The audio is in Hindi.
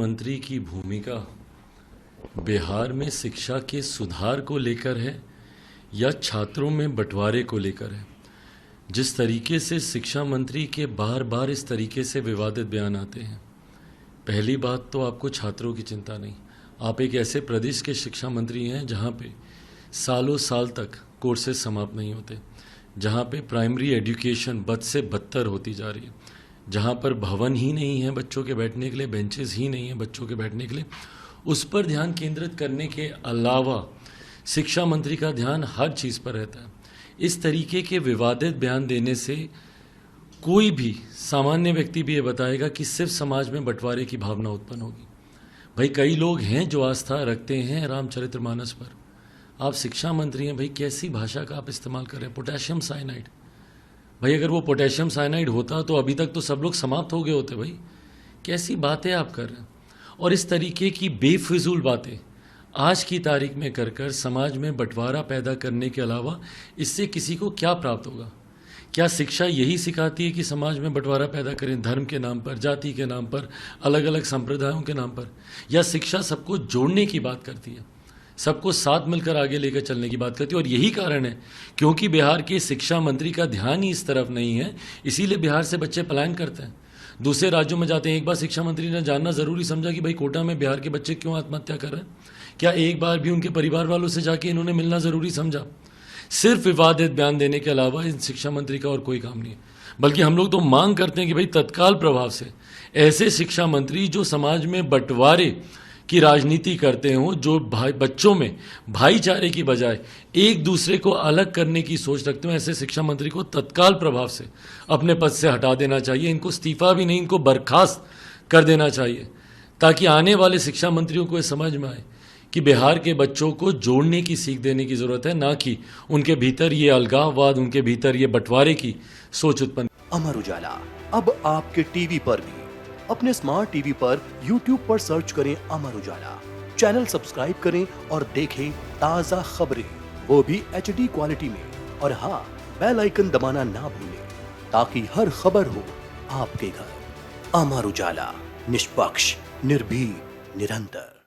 मंत्री की भूमिका बिहार में शिक्षा के सुधार को लेकर है या छात्रों में बंटवारे को लेकर है। जिस तरीके से शिक्षा मंत्री के बार बार इस तरीके से विवादित बयान आते हैं, पहली बात तो आपको छात्रों की चिंता नहीं। आप एक ऐसे प्रदेश के शिक्षा मंत्री हैं जहां पे सालों साल तक कोर्सेज समाप्त नहीं होते, जहां पे प्राइमरी एजुकेशन बद से बदतर होती जा रही है, जहां पर भवन ही नहीं है बच्चों के बैठने के लिए, बेंचेस ही नहीं है बच्चों के बैठने के लिए। उस पर ध्यान केंद्रित करने के अलावा शिक्षा मंत्री का ध्यान हर चीज़ पर रहता है। इस तरीके के विवादित बयान देने से कोई भी सामान्य व्यक्ति भी ये बताएगा कि सिर्फ समाज में बंटवारे की भावना उत्पन्न होगी। भाई कई लोग हैं जो आस्था रखते हैं रामचरितमानस पर। आप शिक्षा मंत्री हैं, भाई कैसी भाषा का आप इस्तेमाल कर रहे हैं। पोटेशियम साइनाइड, भाई अगर वो पोटेशियम साइनाइड होता तो अभी तक तो सब लोग समाप्त हो गए होते। भाई कैसी बातें आप कर रहे हैं। और इस तरीके की बेफिजूल बातें आज की तारीख में कर कर समाज में बंटवारा पैदा करने के अलावा इससे किसी को क्या प्राप्त होगा। क्या शिक्षा यही सिखाती है कि समाज में बंटवारा पैदा करें धर्म के नाम पर, जाति के नाम पर, अलग अलग संप्रदायों के नाम पर? या शिक्षा सबको जोड़ने की बात करती है, सबको साथ मिलकर आगे लेकर चलने की बात करती है? और यही कारण है क्योंकि बिहार के शिक्षा मंत्री का ध्यान ही इस तरफ नहीं है, इसीलिए बिहार से बच्चे पलायन करते हैं, दूसरे राज्यों में जाते हैं। एक बार शिक्षा मंत्री ने जानना जरूरी समझा कि भाई कोटा में बिहार के बच्चे क्यों आत्महत्या कर रहे हैं? क्या एक बार भी उनके परिवार वालों से जाके इन्होंने मिलना जरूरी समझा? सिर्फ विवादित बयान देने के अलावा इन शिक्षा मंत्री का और कोई काम नहीं है। बल्कि हम लोग तो मांग करते हैं कि भाई तत्काल प्रभाव से ऐसे शिक्षा मंत्री जो समाज में बंटवारे की राजनीति करते हों, जो बच्चों में भाईचारे की बजाय एक दूसरे को अलग करने की सोच रखते हो, ऐसे शिक्षा मंत्री को तत्काल प्रभाव से अपने पद से हटा देना चाहिए। इनको इस्तीफा भी नहीं, इनको बर्खास्त कर देना चाहिए, ताकि आने वाले शिक्षा मंत्रियों को ये समझ में आए कि बिहार के बच्चों को जोड़ने की सीख देने की जरूरत है, ना कि उनके भीतर ये अलगाववाद, उनके भीतर ये बंटवारे की सोच उत्पन्न। अमर उजाला अब आपके टीवी पर भी। अपने स्मार्ट टीवी पर YouTube पर सर्च करें अमर उजाला, चैनल सब्सक्राइब करें और देखें ताजा खबरें, वो भी HD क्वालिटी में। और हाँ, बेल आइकन दबाना ना भूलें ताकि हर खबर हो आपके घर। अमर उजाला, निष्पक्ष, निर्भीक, निरंतर।